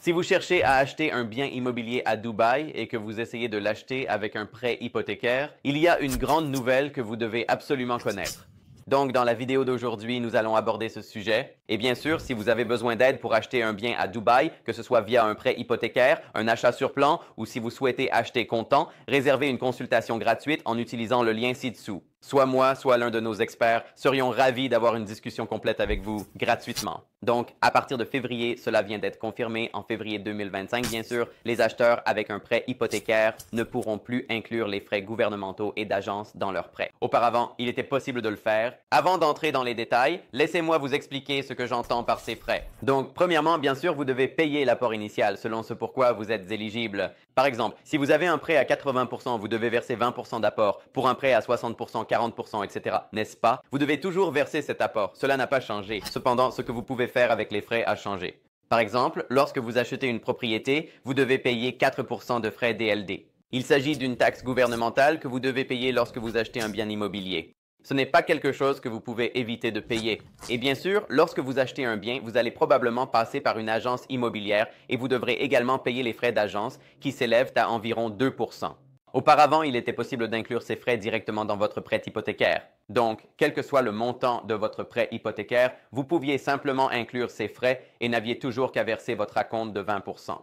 Si vous cherchez à acheter un bien immobilier à Dubaï et que vous essayez de l'acheter avec un prêt hypothécaire, il y a une grande nouvelle que vous devez absolument connaître. Donc, dans la vidéo d'aujourd'hui, nous allons aborder ce sujet. Et bien sûr, si vous avez besoin d'aide pour acheter un bien à Dubaï, que ce soit via un prêt hypothécaire, un achat sur plan ou si vous souhaitez acheter comptant, réservez une consultation gratuite en utilisant le lien ci-dessous. Soit moi, soit l'un de nos experts serions ravis d'avoir une discussion complète avec vous gratuitement. Donc, à partir de février, cela vient d'être confirmé en février 2025, bien sûr, les acheteurs avec un prêt hypothécaire ne pourront plus inclure les frais gouvernementaux et d'agence dans leur prêt. Auparavant, il était possible de le faire. Avant d'entrer dans les détails, laissez-moi vous expliquer ce que j'entends par ces frais. Donc, premièrement, bien sûr, vous devez payer l'apport initial selon ce pourquoi vous êtes éligible. Par exemple, si vous avez un prêt à 80%, vous devez verser 20% d'apport. Pour un prêt à 60%, 40%, etc., n'est-ce pas? Vous devez toujours verser cet apport. Cela n'a pas changé. Cependant, ce que vous pouvez faire avec les frais a changé. Par exemple, lorsque vous achetez une propriété, vous devez payer 4% de frais DLD. Il s'agit d'une taxe gouvernementale que vous devez payer lorsque vous achetez un bien immobilier. Ce n'est pas quelque chose que vous pouvez éviter de payer. Et bien sûr, lorsque vous achetez un bien, vous allez probablement passer par une agence immobilière et vous devrez également payer les frais d'agence qui s'élèvent à environ 2%. Auparavant, il était possible d'inclure ces frais directement dans votre prêt hypothécaire. Donc, quel que soit le montant de votre prêt hypothécaire, vous pouviez simplement inclure ces frais et n'aviez toujours qu'à verser votre acompte de 20%.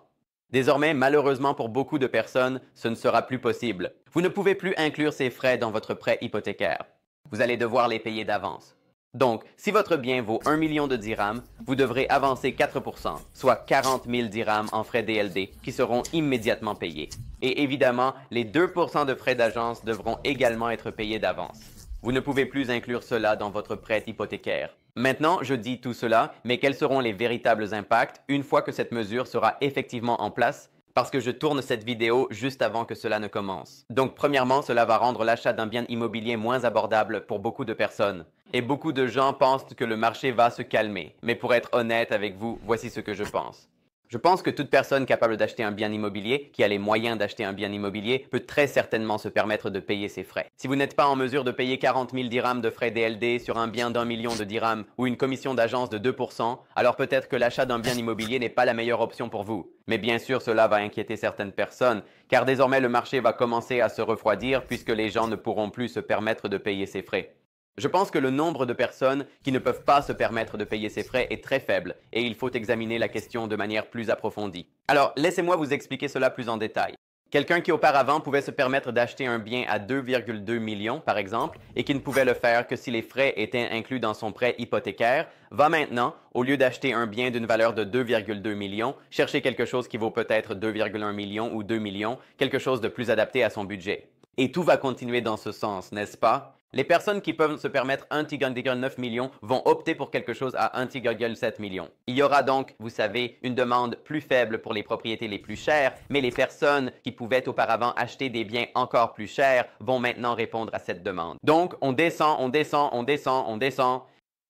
Désormais, malheureusement pour beaucoup de personnes, ce ne sera plus possible. Vous ne pouvez plus inclure ces frais dans votre prêt hypothécaire. Vous allez devoir les payer d'avance. Donc, si votre bien vaut 1 million de dirhams, vous devrez avancer 4%, soit 40 000 dirhams en frais DLD, qui seront immédiatement payés. Et évidemment, les 2% de frais d'agence devront également être payés d'avance. Vous ne pouvez plus inclure cela dans votre prêt hypothécaire. Maintenant, je dis tout cela, mais quels seront les véritables impacts une fois que cette mesure sera effectivement en place? Parce que je tourne cette vidéo juste avant que cela ne commence. Donc premièrement, cela va rendre l'achat d'un bien immobilier moins abordable pour beaucoup de personnes. Et beaucoup de gens pensent que le marché va se calmer. Mais pour être honnête avec vous, voici ce que je pense. Je pense que toute personne capable d'acheter un bien immobilier, qui a les moyens d'acheter un bien immobilier, peut très certainement se permettre de payer ses frais. Si vous n'êtes pas en mesure de payer 40 000 dirhams de frais DLD sur un bien d'1 million de dirhams ou une commission d'agence de 2%, alors peut-être que l'achat d'un bien immobilier n'est pas la meilleure option pour vous. Mais bien sûr, cela va inquiéter certaines personnes, car désormais le marché va commencer à se refroidir puisque les gens ne pourront plus se permettre de payer ces frais. Je pense que le nombre de personnes qui ne peuvent pas se permettre de payer ces frais est très faible et il faut examiner la question de manière plus approfondie. Alors, laissez-moi vous expliquer cela plus en détail. Quelqu'un qui auparavant pouvait se permettre d'acheter un bien à 2,2 millions, par exemple, et qui ne pouvait le faire que si les frais étaient inclus dans son prêt hypothécaire, va maintenant, au lieu d'acheter un bien d'une valeur de 2,2 millions, chercher quelque chose qui vaut peut-être 2,1 millions ou 2 millions, quelque chose de plus adapté à son budget. Et tout va continuer dans ce sens, n'est-ce pas? Les personnes qui peuvent se permettre 1,9 million vont opter pour quelque chose à 1,7 million. Il y aura donc, vous savez, une demande plus faible pour les propriétés les plus chères, mais les personnes qui pouvaient auparavant acheter des biens encore plus chers vont maintenant répondre à cette demande. Donc, on descend, on descend, on descend, on descend.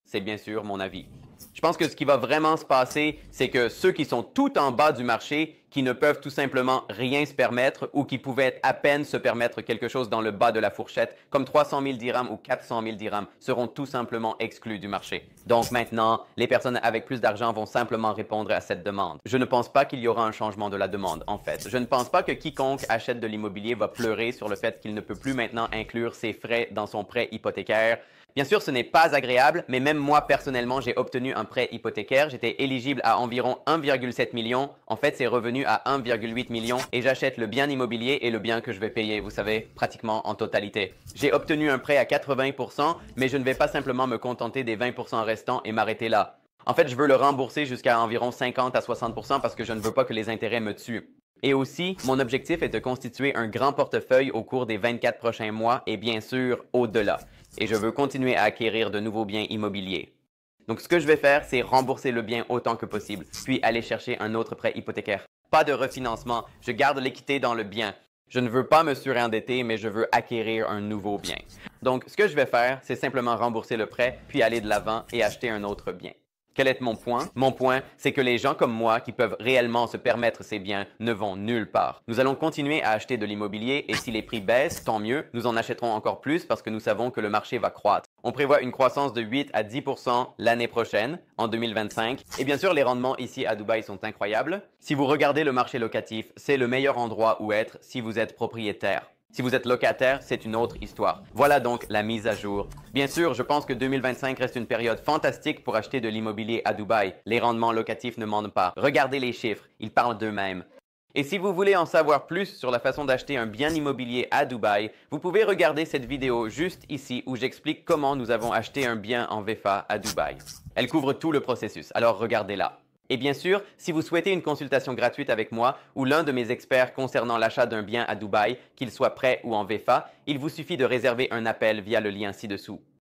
C'est bien sûr mon avis. Je pense que ce qui va vraiment se passer, c'est que ceux qui sont tout en bas du marché, qui ne peuvent tout simplement rien se permettre ou qui pouvaient à peine se permettre quelque chose dans le bas de la fourchette, comme 300 000 dirhams ou 400 000 dirhams, seront tout simplement exclus du marché. Donc maintenant, les personnes avec plus d'argent vont simplement répondre à cette demande. Je ne pense pas qu'il y aura un changement de la demande, en fait. Je ne pense pas que quiconque achète de l'immobilier va pleurer sur le fait qu'il ne peut plus maintenant inclure ses frais dans son prêt hypothécaire. Bien sûr, ce n'est pas agréable, mais même moi, personnellement, j'ai obtenu un prêt hypothécaire. J'étais éligible à environ 1,7 million. En fait, c'est revenu à 1,8 million et j'achète le bien immobilier et le bien que je vais payer, vous savez, pratiquement en totalité. J'ai obtenu un prêt à 80%, mais je ne vais pas simplement me contenter des 20% restants et m'arrêter là. En fait, je veux le rembourser jusqu'à environ 50 à 60% parce que je ne veux pas que les intérêts me tuent. Et aussi, mon objectif est de constituer un grand portefeuille au cours des 24 prochains mois et bien sûr, au-delà. Et je veux continuer à acquérir de nouveaux biens immobiliers. Donc, ce que je vais faire, c'est rembourser le bien autant que possible, puis aller chercher un autre prêt hypothécaire. Pas de refinancement, je garde l'équité dans le bien. Je ne veux pas me surendetter, mais je veux acquérir un nouveau bien. Donc, ce que je vais faire, c'est simplement rembourser le prêt, puis aller de l'avant et acheter un autre bien. Quel est mon point? Mon point, c'est que les gens comme moi qui peuvent réellement se permettre ces biens ne vont nulle part. Nous allons continuer à acheter de l'immobilier et si les prix baissent, tant mieux, nous en achèterons encore plus parce que nous savons que le marché va croître. On prévoit une croissance de 8 à 10% l'année prochaine, en 2025. Et bien sûr, les rendements ici à Dubaï sont incroyables. Si vous regardez le marché locatif, c'est le meilleur endroit où être si vous êtes propriétaire. Si vous êtes locataire, c'est une autre histoire. Voilà donc la mise à jour. Bien sûr, je pense que 2025 reste une période fantastique pour acheter de l'immobilier à Dubaï. Les rendements locatifs ne mentent pas. Regardez les chiffres, ils parlent d'eux-mêmes. Et si vous voulez en savoir plus sur la façon d'acheter un bien immobilier à Dubaï, vous pouvez regarder cette vidéo juste ici où j'explique comment nous avons acheté un bien en VFA à Dubaï. Elle couvre tout le processus, alors regardez-la. Et bien sûr, si vous souhaitez une consultation gratuite avec moi ou l'un de mes experts concernant l'achat d'un bien à Dubaï, qu'il soit prêt ou en VFA, il vous suffit de réserver un appel via le lien ci-dessous.